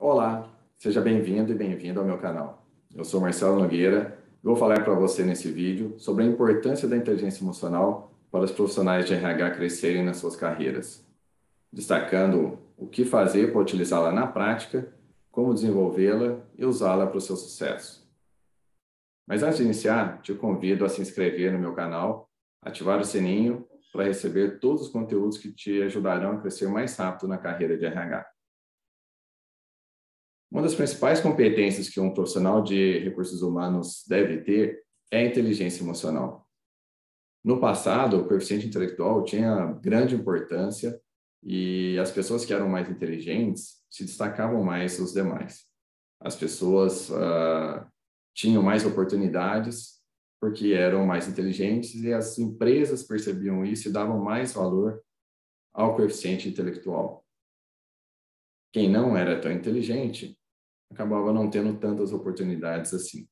Olá, seja bem-vindo e bem-vindo ao meu canal. Eu sou Marcelo Nogueira e vou falar para você nesse vídeo sobre a importância da inteligência emocional para os profissionais de RH crescerem nas suas carreiras, destacando o que fazer para utilizá-la na prática, como desenvolvê-la e usá-la para o seu sucesso. Mas antes de iniciar, te convido a se inscrever no meu canal, ativar o sininho para receber todos os conteúdos que te ajudarão a crescer mais rápido na carreira de RH. Uma das principais competências que um profissional de recursos humanos deve ter é a inteligência emocional. No passado, o coeficiente intelectual tinha grande importância e as pessoas que eram mais inteligentes se destacavam mais dos demais. As pessoas tinham mais oportunidades porque eram mais inteligentes e as empresas percebiam isso e davam mais valor ao coeficiente intelectual. Quem não era tão inteligente acabava não tendo tantas oportunidades assim.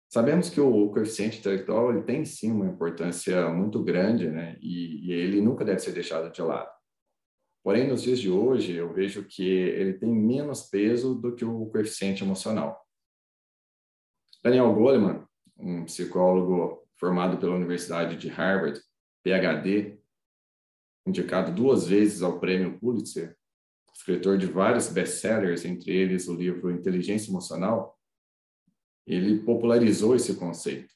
Sabemos que o coeficiente intelectual ele tem sim uma importância muito grande, né? E ele nunca deve ser deixado de lado. Porém, nos dias de hoje, eu vejo que ele tem menos peso do que o coeficiente emocional. Daniel Goleman, um psicólogo formado pela Universidade de Harvard, PhD, indicado 2 vezes ao prêmio Pulitzer, escritor de vários best-sellers, entre eles o livro Inteligência Emocional, ele popularizou esse conceito.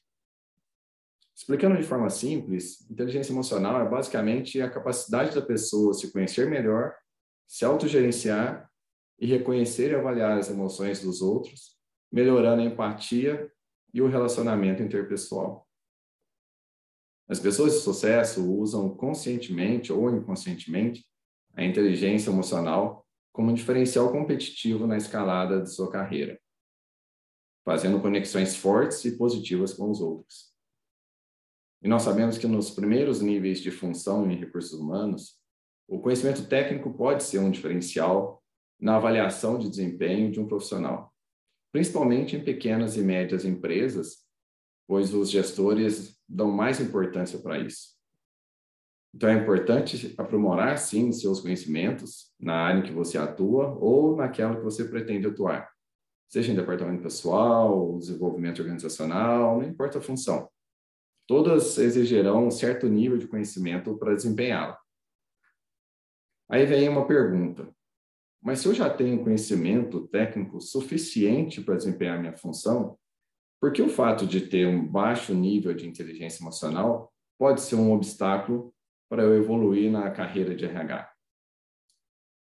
Explicando de forma simples, inteligência emocional é basicamente a capacidade da pessoa se conhecer melhor, se autogerenciar e reconhecer e avaliar as emoções dos outros, melhorando a empatia e o relacionamento interpessoal. As pessoas de sucesso usam conscientemente ou inconscientemente a inteligência emocional como um diferencial competitivo na escalada de sua carreira, fazendo conexões fortes e positivas com os outros. E nós sabemos que nos primeiros níveis de função em recursos humanos, o conhecimento técnico pode ser um diferencial na avaliação de desempenho de um profissional, principalmente em pequenas e médias empresas, pois os gestores dão mais importância para isso. Então, é importante aprimorar, sim, seus conhecimentos na área em que você atua ou naquela que você pretende atuar, seja em departamento pessoal, desenvolvimento organizacional, não importa a função. Todas exigirão um certo nível de conhecimento para desempenhá-la. Aí vem uma pergunta: mas se eu já tenho conhecimento técnico suficiente para desempenhar minha função, por que o fato de ter um baixo nível de inteligência emocional pode ser um obstáculo para eu evoluir na carreira de RH?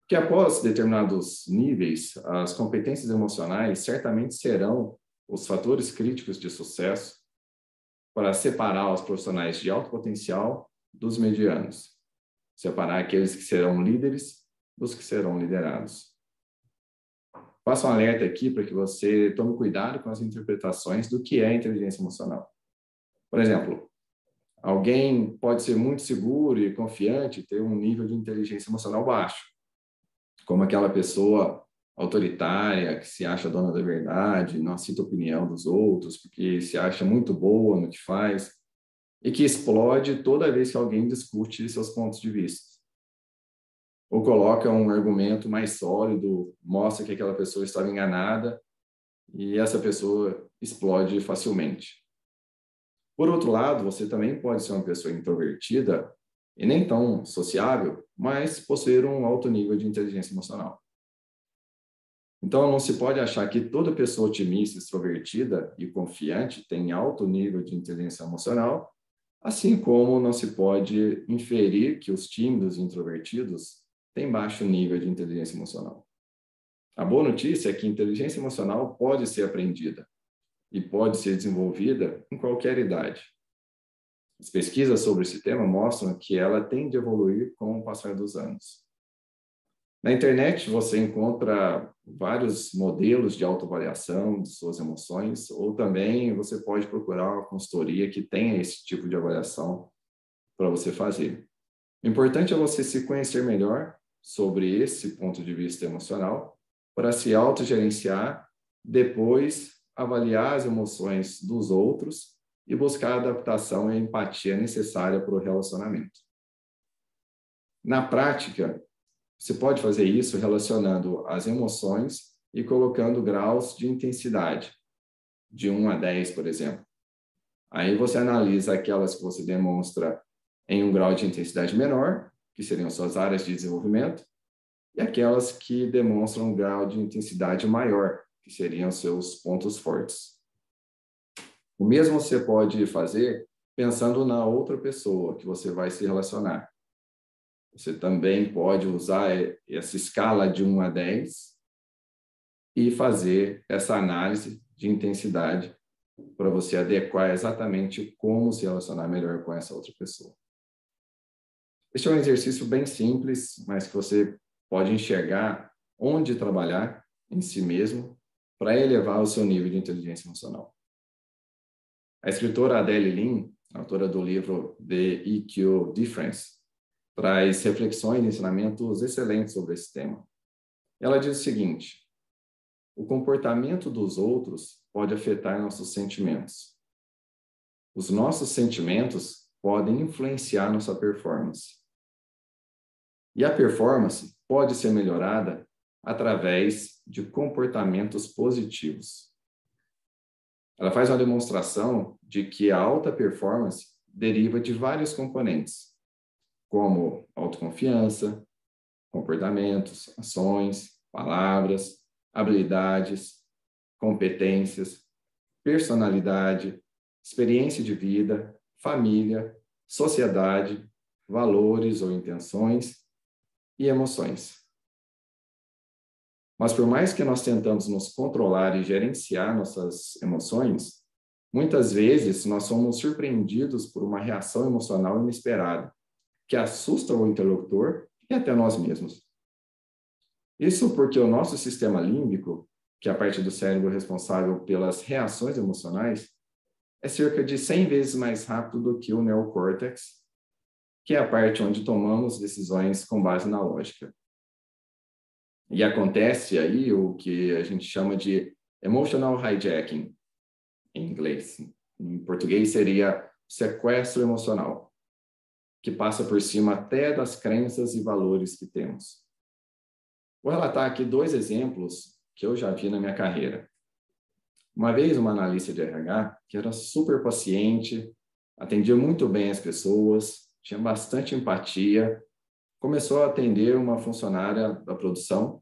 Porque após determinados níveis, as competências emocionais certamente serão os fatores críticos de sucesso para separar os profissionais de alto potencial dos medianos, separar aqueles que serão líderes dos que serão liderados. Faço um alerta aqui para que você tome cuidado com as interpretações do que é inteligência emocional. Por exemplo, alguém pode ser muito seguro e confiante e ter um nível de inteligência emocional baixo, como aquela pessoa autoritária que se acha dona da verdade, não aceita a opinião dos outros, porque se acha muito boa no que faz, e que explode toda vez que alguém discute seus pontos de vista. Ou coloca um argumento mais sólido, mostra que aquela pessoa estava enganada, e essa pessoa explode facilmente. Por outro lado, você também pode ser uma pessoa introvertida e nem tão sociável, mas possuir um alto nível de inteligência emocional. Então, não se pode achar que toda pessoa otimista, extrovertida e confiante tem alto nível de inteligência emocional, assim como não se pode inferir que os tímidos e introvertidos têm baixo nível de inteligência emocional. A boa notícia é que a inteligência emocional pode ser aprendida e pode ser desenvolvida em qualquer idade. As pesquisas sobre esse tema mostram que ela tende a evoluir com o passar dos anos. Na internet, você encontra vários modelos de autoavaliação de suas emoções, ou também você pode procurar uma consultoria que tenha esse tipo de avaliação para você fazer. O importante é você se conhecer melhor sobre esse ponto de vista emocional para se autogerenciar, depois avaliar as emoções dos outros e buscar a adaptação e a empatia necessária para o relacionamento. Na prática, Você pode fazer isso relacionando as emoções e colocando graus de intensidade, de 1 a 10, por exemplo. Aí você analisa aquelas que você demonstra em um grau de intensidade menor, que seriam suas áreas de desenvolvimento, e aquelas que demonstram um grau de intensidade maior, que seriam seus pontos fortes. O mesmo você pode fazer pensando na outra pessoa que você vai se relacionar. Você também pode usar essa escala de 1 a 10 e fazer essa análise de intensidade para você adequar exatamente como se relacionar melhor com essa outra pessoa. Este é um exercício bem simples, mas que você pode enxergar onde trabalhar em si mesmo para elevar o seu nível de inteligência emocional. A escritora Adele Lim, autora do livro The EQ Difference, traz reflexões e ensinamentos excelentes sobre esse tema. Ela diz o seguinte: o comportamento dos outros pode afetar nossos sentimentos. Os nossos sentimentos podem influenciar nossa performance. E a performance pode ser melhorada através de comportamentos positivos. Ela faz uma demonstração de que a alta performance deriva de vários componentes, como autoconfiança, comportamentos, ações, palavras, habilidades, competências, personalidade, experiência de vida, família, sociedade, valores ou intenções e emoções. Mas por mais que nós tentamos nos controlar e gerenciar nossas emoções, muitas vezes nós somos surpreendidos por uma reação emocional inesperada, que assusta o interlocutor e até nós mesmos. Isso porque o nosso sistema límbico, que é a parte do cérebro responsável pelas reações emocionais, é cerca de 100 vezes mais rápido do que o neocórtex, que é a parte onde tomamos decisões com base na lógica. E acontece aí o que a gente chama de emotional hijacking, em inglês. Em português seria sequestro emocional, que passa por cima até das crenças e valores que temos. Vou relatar aqui 2 exemplos que eu já vi na minha carreira. Uma vez, uma analista de RH, que era super paciente, atendia muito bem as pessoas, tinha bastante empatia, começou a atender uma funcionária da produção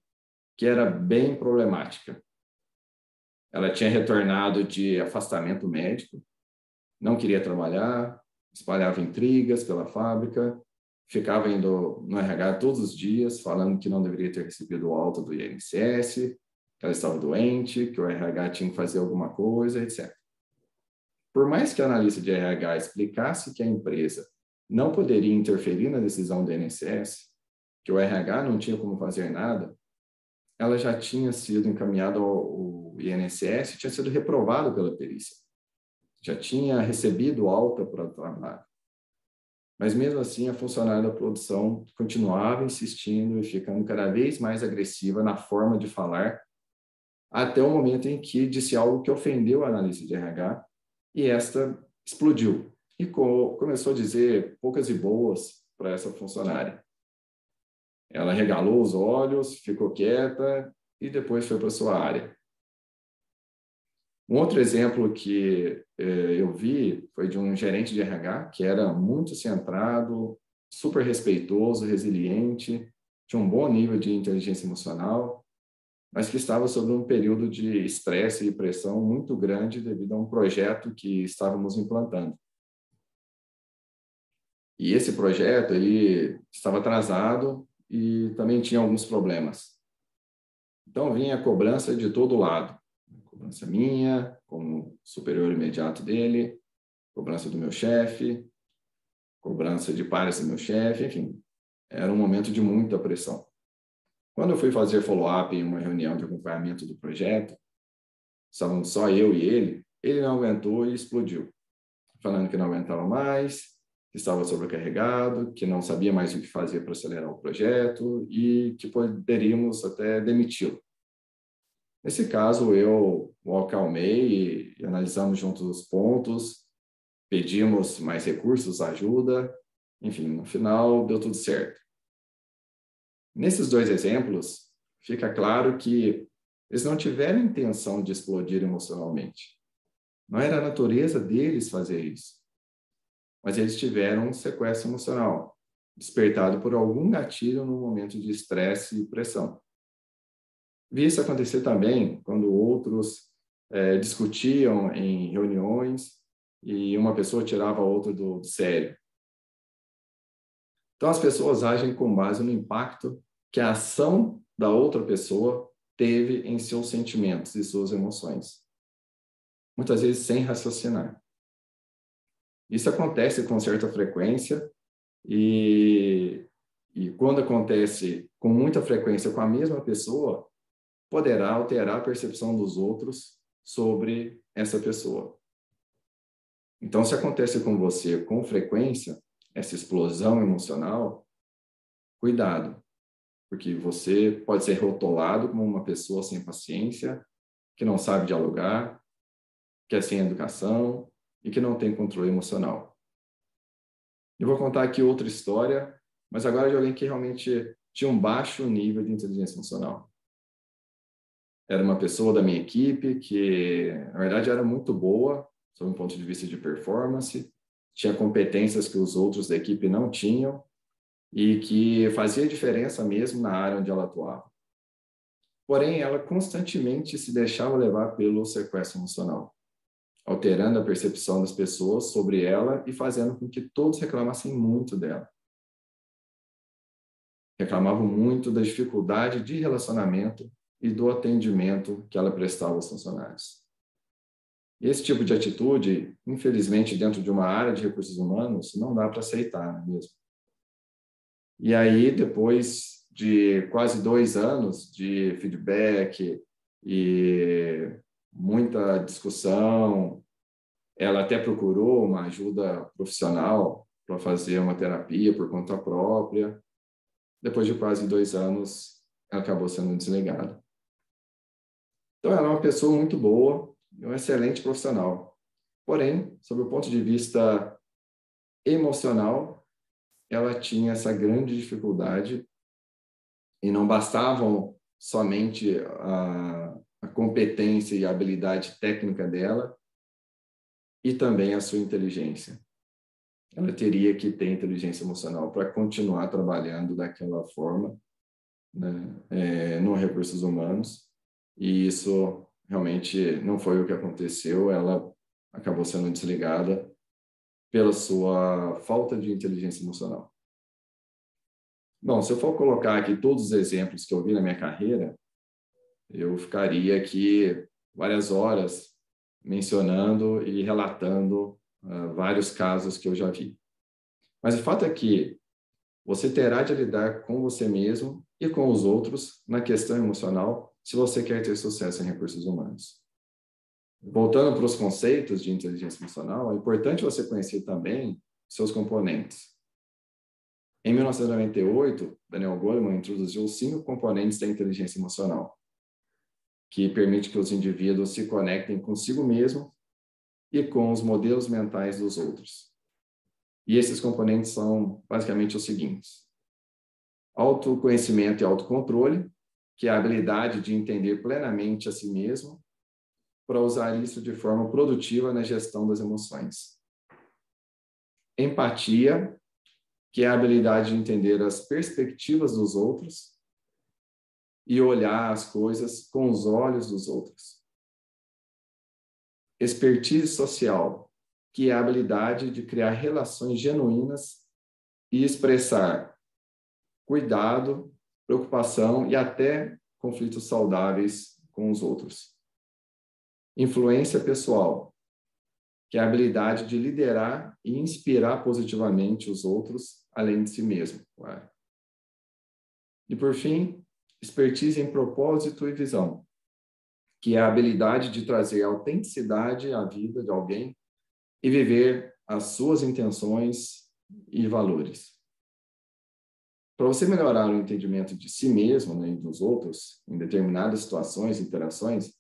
que era bem problemática. Ela tinha retornado de afastamento médico, não queria trabalhar, espalhava intrigas pela fábrica, ficava indo no RH todos os dias, falando que não deveria ter recebido alta do INSS, que ela estava doente, que o RH tinha que fazer alguma coisa, etc. Por mais que a analista de RH explicasse que a empresa não poderia interferir na decisão do INSS, que o RH não tinha como fazer nada, ela já tinha sido encaminhada ao INSS e tinha sido reprovada pela perícia. Já tinha recebido alta para o trabalho. Mas mesmo assim, a funcionária da produção continuava insistindo e ficando cada vez mais agressiva na forma de falar, até o momento em que disse algo que ofendeu a analista de RH e esta explodiu e começou a dizer poucas e boas para essa funcionária. Ela regalou os olhos, ficou quieta e depois foi para sua área. Um outro exemplo que eu vi foi de um gerente de RH que era muito centrado, super respeitoso, resiliente, tinha um bom nível de inteligência emocional, mas que estava sob um período de estresse e pressão muito grande devido a um projeto que estávamos implantando. E esse projeto ele estava atrasado e também tinha alguns problemas. Então vinha a cobrança de todo lado. Cobrança minha, como superior imediato dele, cobrança do meu chefe, cobrança de pares do meu chefe, enfim. Era um momento de muita pressão. Quando eu fui fazer follow-up em uma reunião de acompanhamento do projeto, estávamos só eu e ele não aguentou e explodiu, falando que não aguentava mais, que estava sobrecarregado, que não sabia mais o que fazer para acelerar o projeto e que poderíamos até demiti-lo. Nesse caso, eu o acalmei e analisamos juntos os pontos, pedimos mais recursos, ajuda, enfim, no final deu tudo certo. Nesses dois exemplos, fica claro que eles não tiveram intenção de explodir emocionalmente. Não era a natureza deles fazer isso. Mas eles tiveram um sequestro emocional, despertado por algum gatilho no momento de estresse e pressão. Vi isso acontecer também quando outros discutiam em reuniões e uma pessoa tirava a outra do sério. Então, as pessoas agem com base no impacto que a ação da outra pessoa teve em seus sentimentos e suas emoções. Muitas vezes sem raciocinar. Isso acontece com certa frequência e quando acontece com muita frequência com a mesma pessoa, poderá alterar a percepção dos outros sobre essa pessoa. Então, se acontece com você com frequência, essa explosão emocional, cuidado, porque você pode ser rotulado como uma pessoa sem paciência, que não sabe dialogar, que é sem educação e que não tem controle emocional. Eu vou contar aqui outra história, mas agora de alguém que realmente tinha um baixo nível de inteligência emocional. Era uma pessoa da minha equipe que, na verdade, era muito boa, sob um ponto de vista de performance, tinha competências que os outros da equipe não tinham e que fazia diferença mesmo na área onde ela atuava. Porém, ela constantemente se deixava levar pelo sequestro emocional, alterando a percepção das pessoas sobre ela e fazendo com que todos reclamassem muito dela. Reclamavam muito da dificuldade de relacionamento e do atendimento que ela prestava aos funcionários. E esse tipo de atitude, infelizmente, dentro de uma área de recursos humanos, não dá para aceitar, não é mesmo? E aí, depois de quase 2 anos de feedback e muita discussão, ela até procurou uma ajuda profissional para fazer uma terapia por conta própria. Depois de quase 2 anos, ela acabou sendo desligada. Então, ela é uma pessoa muito boa e um excelente profissional. Porém, sob o ponto de vista emocional, ela tinha essa grande dificuldade e não bastavam somente a competência e a habilidade técnica dela e também a sua inteligência. Ela teria que ter inteligência emocional para continuar trabalhando daquela forma, né, no recursos humanos, e isso realmente não foi o que aconteceu. Ela acabou sendo desligada pela sua falta de inteligência emocional. Bom, se eu for colocar aqui todos os exemplos que eu vi na minha carreira, eu ficaria aqui várias horas mencionando e relatando vários casos que eu já vi. Mas o fato é que você terá de lidar com você mesmo e com os outros na questão emocional se você quer ter sucesso em recursos humanos. Voltando para os conceitos de inteligência emocional, é importante você conhecer também seus componentes. Em 1998, Daniel Goleman introduziu os 5 componentes da inteligência emocional, que permite que os indivíduos se conectem consigo mesmo e com os modelos mentais dos outros. E esses componentes são basicamente os seguintes: autoconhecimento e autocontrole, que é a habilidade de entender plenamente a si mesmo para usar isso de forma produtiva na gestão das emoções. Empatia, que é a habilidade de entender as perspectivas dos outros e olhar as coisas com os olhos dos outros. Expertise social, que é a habilidade de criar relações genuínas e expressar cuidado, preocupação e até conflitos saudáveis com os outros. Influência pessoal, que é a habilidade de liderar e inspirar positivamente os outros, além de si mesmo. Claro. E, por fim, expertise em propósito e visão, que é a habilidade de trazer autenticidade à vida de alguém e viver as suas intenções e valores. Para você melhorar o entendimento de si mesmo, né, e dos outros, em determinadas situações, interações,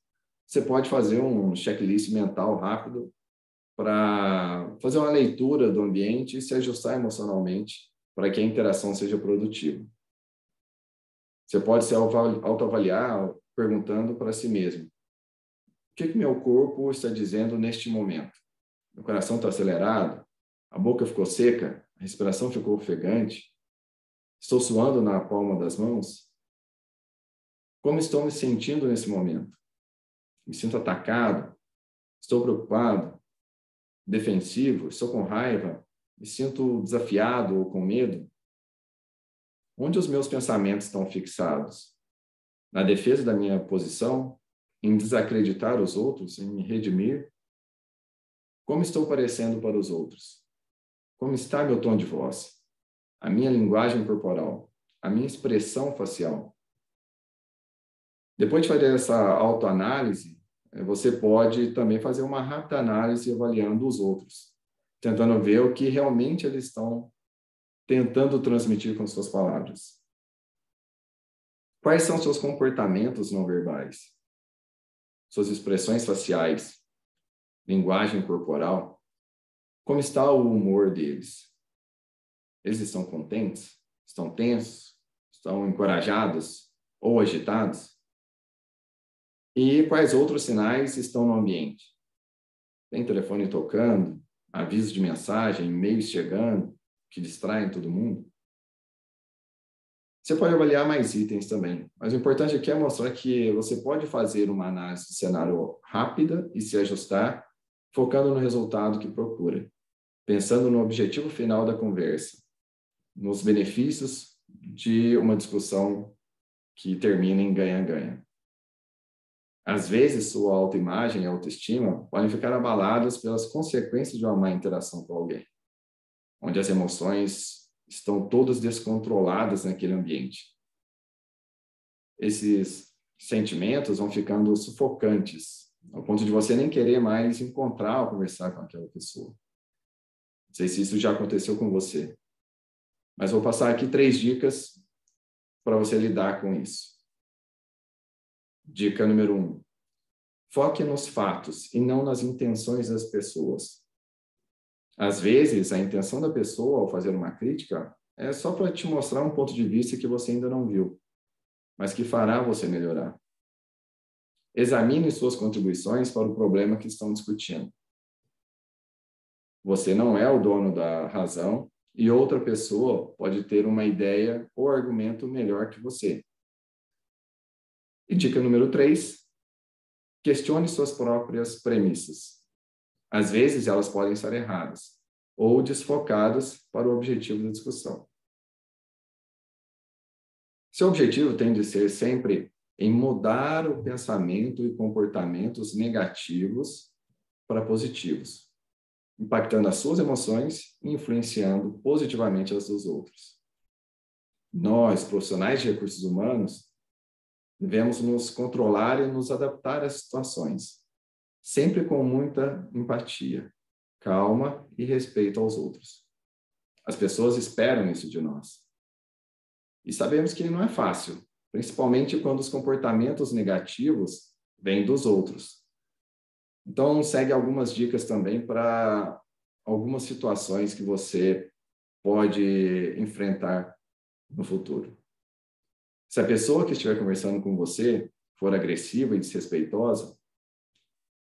você pode fazer um checklist mental rápido para fazer uma leitura do ambiente e se ajustar emocionalmente para que a interação seja produtiva. Você pode se autoavaliar perguntando para si mesmo: o que meu corpo está dizendo neste momento? Meu coração está acelerado? A boca ficou seca? A respiração ficou ofegante? Estou suando na palma das mãos? Como estou me sentindo nesse momento? Me sinto atacado? Estou preocupado? Defensivo? Estou com raiva? Me sinto desafiado ou com medo? Onde os meus pensamentos estão fixados? Na defesa da minha posição? Em desacreditar os outros? Em me redimir? Como estou parecendo para os outros? Como está meu tom de voz? A minha linguagem corporal? A minha expressão facial? Depois de fazer essa autoanálise, você pode também fazer uma rápida análise avaliando os outros, tentando ver o que realmente eles estão tentando transmitir com suas palavras. Quais são seus comportamentos não verbais? Suas expressões faciais? Linguagem corporal? Como está o humor deles? Eles estão contentes? Estão tensos? Estão encorajados ou agitados? E quais outros sinais estão no ambiente? Tem telefone tocando? Avisos de mensagem? E-mails chegando? Que distraem todo mundo? Você pode avaliar mais itens também, mas o importante aqui é mostrar que você pode fazer uma análise de cenário rápida e se ajustar, focando no resultado que procura, pensando no objetivo final da conversa, nos benefícios de uma discussão que termina em ganha-ganha. Às vezes, sua autoimagem e autoestima podem ficar abaladas pelas consequências de uma má interação com alguém, onde as emoções estão todas descontroladas naquele ambiente. Esses sentimentos vão ficando sufocantes, ao ponto de você nem querer mais encontrar ou conversar com aquela pessoa. Não sei se isso já aconteceu com você, mas vou passar aqui 3 dicas para você lidar com isso. Dica número 1. Foque nos fatos e não nas intenções das pessoas. Às vezes, a intenção da pessoa ao fazer uma crítica é só para te mostrar um ponto de vista que você ainda não viu, mas que fará você melhorar. Examine suas contribuições para o problema que estão discutindo. Você não é o dono da razão e outra pessoa pode ter uma ideia ou argumento melhor que você. E dica número 3, questione suas próprias premissas. Às vezes, elas podem estar erradas ou desfocadas para o objetivo da discussão. Seu objetivo tem de ser sempre em mudar o pensamento e comportamentos negativos para positivos, impactando as suas emoções e influenciando positivamente as dos outros. Nós, profissionais de recursos humanos, devemos nos controlar e nos adaptar às situações, sempre com muita empatia, calma e respeito aos outros. As pessoas esperam isso de nós. E sabemos que não é fácil, principalmente quando os comportamentos negativos vêm dos outros. Então, segue algumas dicas também para algumas situações que você pode enfrentar no futuro. Se a pessoa que estiver conversando com você for agressiva e desrespeitosa,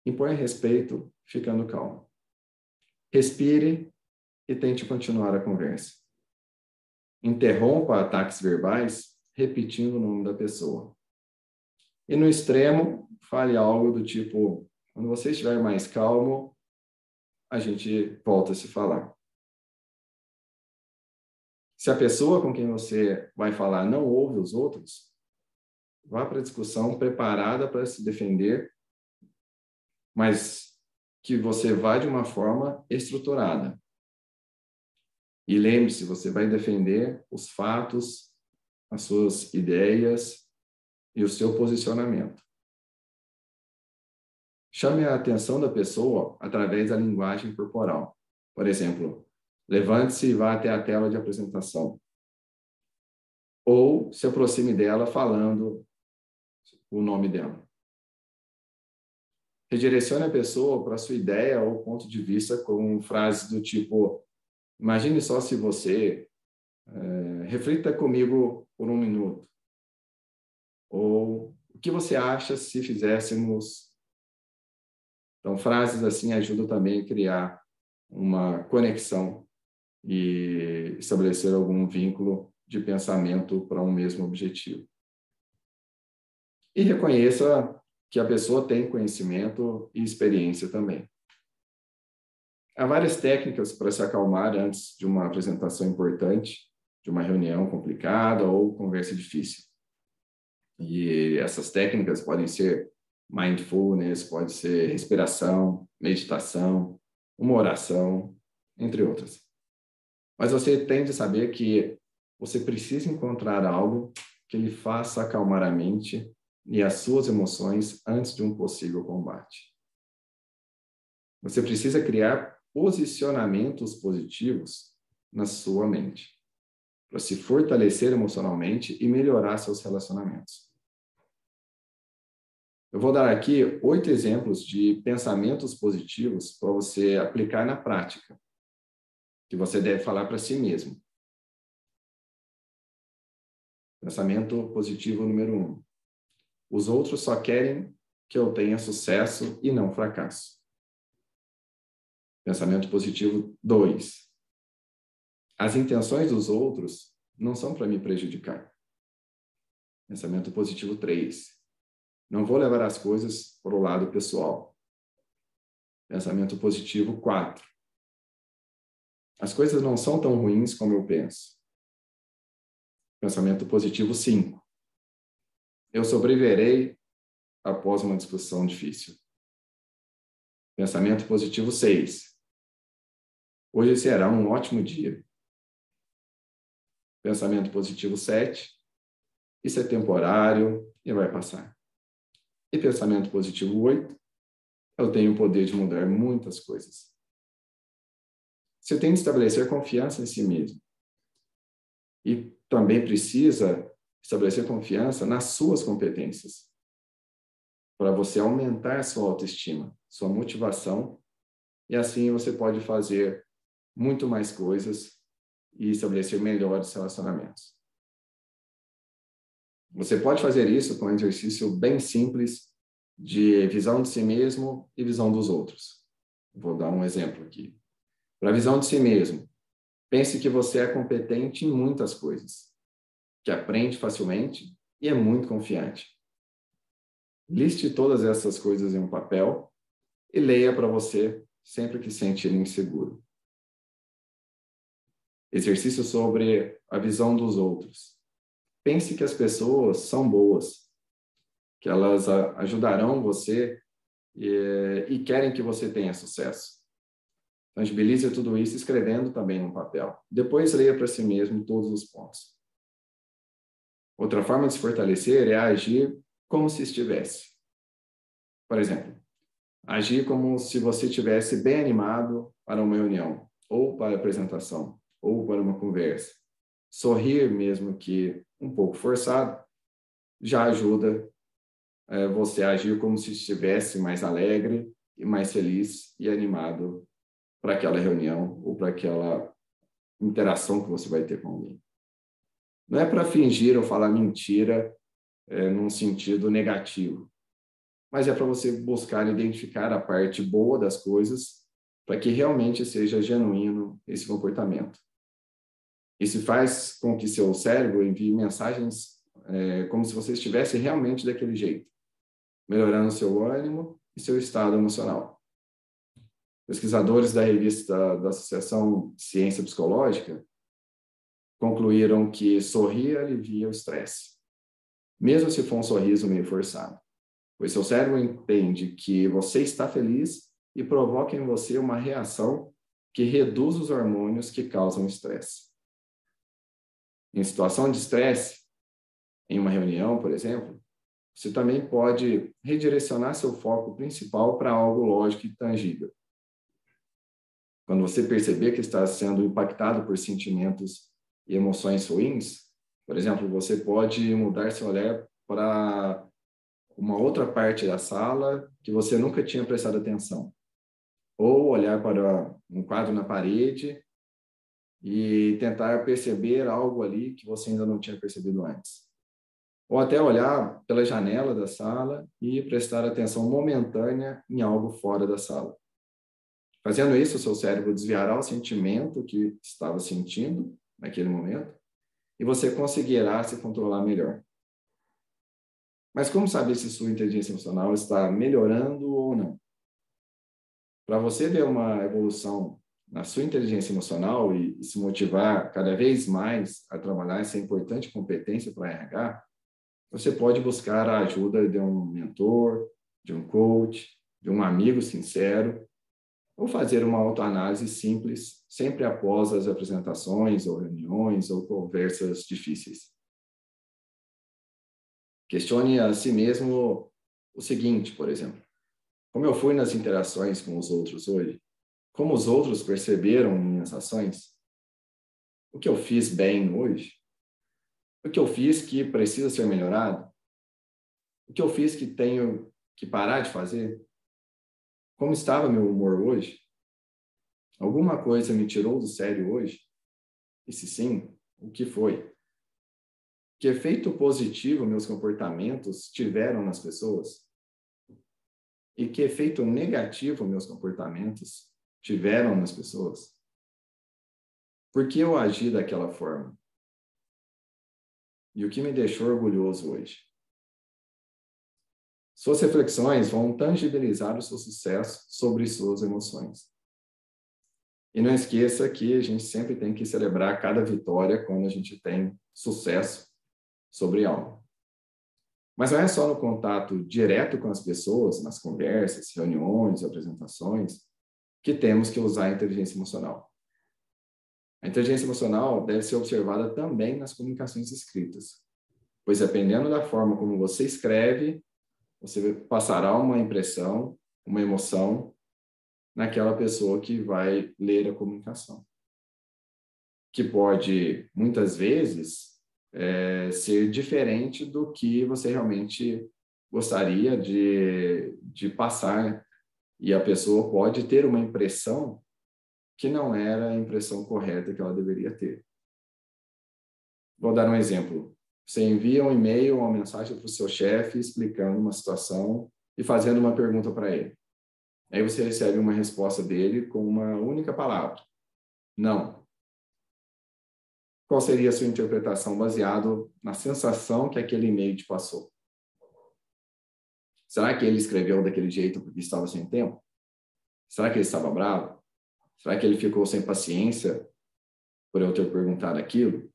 imponha respeito, ficando calmo. Respire e tente continuar a conversa. Interrompa ataques verbais, repetindo o nome da pessoa. E no extremo, fale algo do tipo: quando você estiver mais calmo, a gente volta a se falar. Se a pessoa com quem você vai falar não ouve os outros, vá para a discussão preparada para se defender, mas que você vá de uma forma estruturada. E lembre-se, você vai defender os fatos, as suas ideias e o seu posicionamento. Chame a atenção da pessoa através da linguagem corporal. Por exemplo, levante-se e vá até a tela de apresentação. Ou se aproxime dela falando o nome dela. Redirecione a pessoa para a sua ideia ou ponto de vista com frases do tipo: imagine só se você... reflita comigo por 1 minuto. Ou o que você acha se fizéssemos? Então, frases assim ajudam também a criar uma conexão e estabelecer algum vínculo de pensamento para um mesmo objetivo. E reconheça que a pessoa tem conhecimento e experiência também. Há várias técnicas para se acalmar antes de uma apresentação importante, de uma reunião complicada ou conversa difícil. E essas técnicas podem ser mindfulness, pode ser respiração, meditação, uma oração, entre outras. Mas você tem de saber que você precisa encontrar algo que lhe faça acalmar a mente e as suas emoções antes de um possível combate. Você precisa criar posicionamentos positivos na sua mente, para se fortalecer emocionalmente e melhorar seus relacionamentos. Eu vou dar aqui 8 exemplos de pensamentos positivos para você aplicar na prática, que você deve falar para si mesmo. Pensamento positivo número 1. Os outros só querem que eu tenha sucesso e não fracasso. Pensamento positivo 2. As intenções dos outros não são para me prejudicar. Pensamento positivo 3. Não vou levar as coisas para o lado pessoal. Pensamento positivo 4. As coisas não são tão ruins como eu penso. Pensamento positivo 5. Eu sobreviverei após uma discussão difícil. Pensamento positivo 6. Hoje será um ótimo dia. Pensamento positivo 7. Isso é temporário e vai passar. E pensamento positivo 8. Eu tenho o poder de mudar muitas coisas. Você tem de estabelecer confiança em si mesmo. E também precisa estabelecer confiança nas suas competências, para você aumentar sua autoestima, sua motivação, e assim você pode fazer muito mais coisas e estabelecer melhores relacionamentos. Você pode fazer isso com um exercício bem simples de visão de si mesmo e visão dos outros. Vou dar um exemplo aqui. Para a visão de si mesmo, pense que você é competente em muitas coisas, que aprende facilmente e é muito confiante. Liste todas essas coisas em um papel e leia para você sempre que sentir inseguro. Exercício sobre a visão dos outros. Pense que as pessoas são boas, que elas ajudarão você e querem que você tenha sucesso. Tangibilize tudo isso escrevendo também no papel. Depois leia para si mesmo todos os pontos. Outra forma de se fortalecer é agir como se estivesse. Por exemplo, agir como se você estivesse bem animado para uma reunião, ou para a apresentação, ou para uma conversa. Sorrir, mesmo que um pouco forçado, já ajuda você a agir como se estivesse mais alegre e mais feliz e animado para aquela reunião ou para aquela interação que você vai ter com alguém. Não é para fingir ou falar mentira num sentido negativo, mas é para você buscar identificar a parte boa das coisas para que realmente seja genuíno esse comportamento. Isso faz com que seu cérebro envie mensagens como se você estivesse realmente daquele jeito, melhorando seu ânimo e seu estado emocional. Pesquisadores da revista da Associação de Ciência Psicológica concluíram que sorrir alivia o estresse, mesmo se for um sorriso meio forçado, pois seu cérebro entende que você está feliz e provoca em você uma reação que reduz os hormônios que causam estresse. Em situação de estresse, em uma reunião, por exemplo, você também pode redirecionar seu foco principal para algo lógico e tangível. Quando você perceber que está sendo impactado por sentimentos e emoções ruins, por exemplo, você pode mudar seu olhar para uma outra parte da sala que você nunca tinha prestado atenção. Ou olhar para um quadro na parede e tentar perceber algo ali que você ainda não tinha percebido antes. ou até olhar pela janela da sala e prestar atenção momentânea em algo fora da sala. Fazendo isso, o seu cérebro desviará o sentimento que estava sentindo naquele momento e você conseguirá se controlar melhor. Mas como saber se sua inteligência emocional está melhorando ou não? Para você ver uma evolução na sua inteligência emocional e se motivar cada vez mais a trabalhar essa importante competência para RH, você pode buscar a ajuda de um mentor, de um coach, de um amigo sincero, ou fazer uma autoanálise simples, sempre após as apresentações ou reuniões ou conversas difíceis. Questione a si mesmo o seguinte, por exemplo: como eu fui nas interações com os outros hoje? Como os outros perceberam minhas ações? O que eu fiz bem hoje? O que eu fiz que precisa ser melhorado? O que eu fiz que tenho que parar de fazer? Como estava meu humor hoje? Alguma coisa me tirou do sério hoje? E se sim, o que foi? Que efeito positivo meus comportamentos tiveram nas pessoas? E que efeito negativo meus comportamentos tiveram nas pessoas? Por que eu agi daquela forma? E o que me deixou orgulhoso hoje? Suas reflexões vão tangibilizar o seu sucesso sobre suas emoções. E não esqueça que a gente sempre tem que celebrar cada vitória quando a gente tem sucesso sobre algo. Mas não é só no contato direto com as pessoas, nas conversas, reuniões, apresentações, que temos que usar a inteligência emocional. A inteligência emocional deve ser observada também nas comunicações escritas, pois dependendo da forma como você escreve, você passará uma impressão, uma emoção naquela pessoa que vai ler a comunicação, que pode, muitas vezes, ser diferente do que você realmente gostaria de passar, e a pessoa pode ter uma impressão que não era a impressão correta que ela deveria ter. Vou dar um exemplo. Você envia um e-mail ou uma mensagem para o seu chefe explicando uma situação e fazendo uma pergunta para ele. Aí você recebe uma resposta dele com uma única palavra: não. Qual seria a sua interpretação baseado na sensação que aquele e-mail te passou? Será que ele escreveu daquele jeito porque estava sem tempo? Será que ele estava bravo? Será que ele ficou sem paciência por eu ter perguntado aquilo?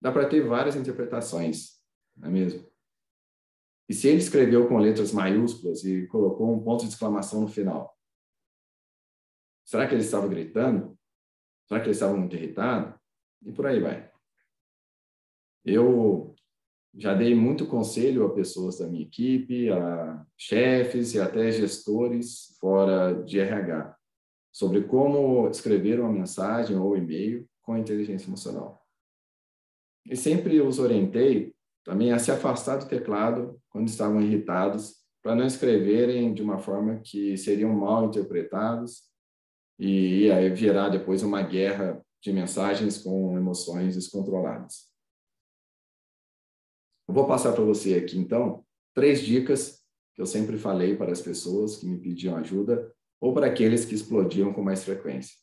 Dá para ter várias interpretações, não é mesmo? E se ele escreveu com letras maiúsculas e colocou um ponto de exclamação no final? Será que ele estava gritando? Será que ele estava muito irritado? E por aí vai. Eu já dei muito conselho a pessoas da minha equipe, a chefes e até gestores fora de RH, sobre como escrever uma mensagem ou e-mail com inteligência emocional. E sempre os orientei também a se afastar do teclado quando estavam irritados, para não escreverem de uma forma que seriam mal interpretados e ia virar depois uma guerra de mensagens com emoções descontroladas. Eu vou passar para você aqui, então, 3 dicas que eu sempre falei para as pessoas que me pediam ajuda ou para aqueles que explodiam com mais frequência.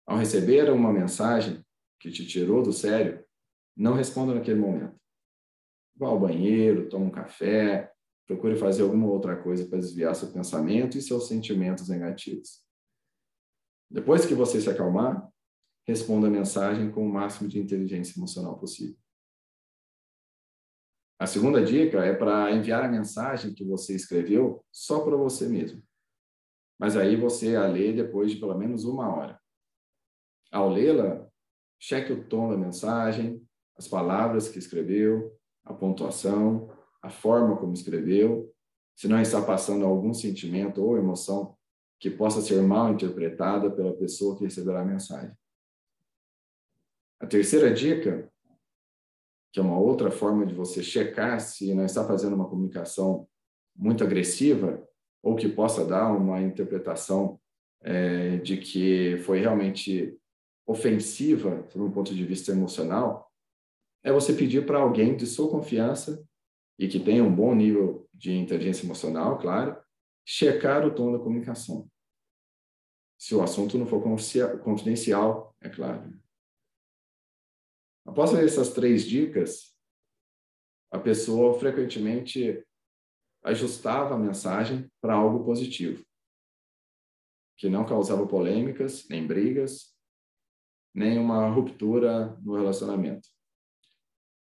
Ao receber uma mensagem que te tirou do sério, não responda naquele momento. Vá ao banheiro, tome um café, procure fazer alguma outra coisa para desviar seu pensamento e seus sentimentos negativos. Depois que você se acalmar, responda a mensagem com o máximo de inteligência emocional possível. A segunda dica é para enviar a mensagem que você escreveu só para você mesmo. Mas aí você a lê depois de pelo menos 1 hora. Ao lê-la, cheque o tom da mensagem, as palavras que escreveu, a pontuação, a forma como escreveu, se não está passando algum sentimento ou emoção que possa ser mal interpretada pela pessoa que receberá a mensagem. A terceira dica, que é uma outra forma de você checar se não está fazendo uma comunicação muito agressiva ou que possa dar uma interpretação de que foi realmente ofensiva, sob um ponto de vista emocional, é você pedir para alguém de sua confiança e que tenha um bom nível de inteligência emocional, claro, checar o tom da comunicação. Se o assunto não for confidencial, é claro. Após essas 3 dicas, a pessoa frequentemente ajustava a mensagem para algo positivo, que não causava polêmicas, nem brigas, nem uma ruptura no relacionamento.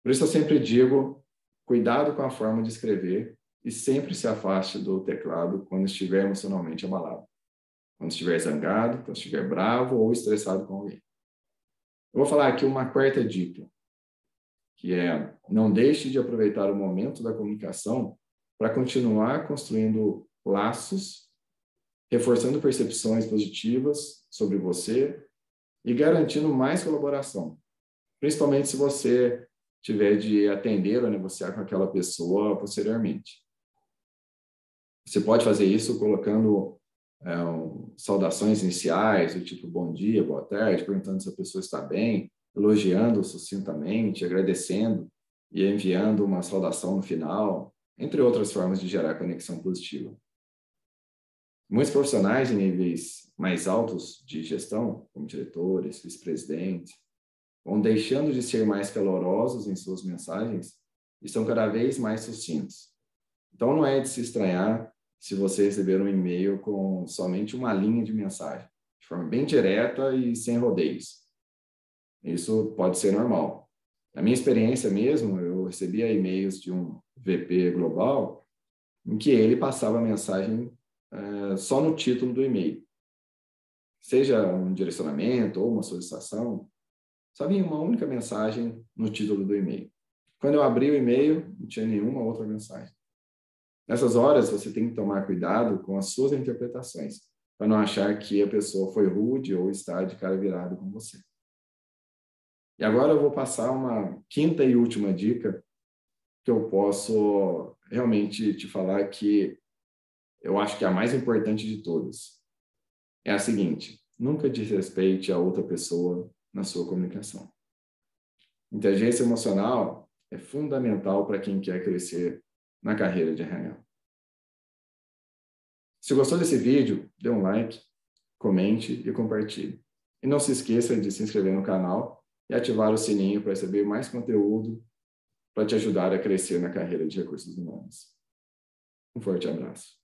Por isso eu sempre digo, cuidado com a forma de escrever e sempre se afaste do teclado quando estiver emocionalmente abalado. Quando estiver zangado, quando estiver bravo ou estressado com alguém. Eu vou falar aqui uma 4ª dica, que é não deixe de aproveitar o momento da comunicação para continuar construindo laços, reforçando percepções positivas sobre você e garantindo mais colaboração, principalmente se você tiver de atender ou negociar com aquela pessoa posteriormente. Você pode fazer isso colocando saudações iniciais, do tipo bom dia, boa tarde, perguntando se a pessoa está bem, elogiando sucintamente, agradecendo e enviando uma saudação no final, entre outras formas de gerar conexão positiva. Muitos profissionais em níveis mais altos de gestão, como diretores, vice-presidentes, vão deixando de ser mais calorosos em suas mensagens e são cada vez mais sucintos. Então, não é de se estranhar se você receber um e-mail com somente uma linha de mensagem, de forma bem direta e sem rodeios. Isso pode ser normal. Na minha experiência mesmo, eu recebia e-mails de um VP global em que ele passava a mensagem só no título do e-mail. Seja um direcionamento ou uma solicitação, só vinha uma única mensagem no título do e-mail. Quando eu abri o e-mail, não tinha nenhuma outra mensagem. Nessas horas, você tem que tomar cuidado com as suas interpretações, para não achar que a pessoa foi rude ou está de cara virada com você. E agora eu vou passar uma 5ª e última dica que eu posso realmente te falar que eu acho que é a mais importante de todas. É a seguinte: nunca desrespeite a outra pessoa na sua comunicação. Inteligência emocional é fundamental para quem quer crescer na carreira de RH. Se gostou desse vídeo, dê um like, comente e compartilhe. E não se esqueça de se inscrever no canal e ativar o sininho para receber mais conteúdo para te ajudar a crescer na carreira de recursos humanos. Um forte abraço.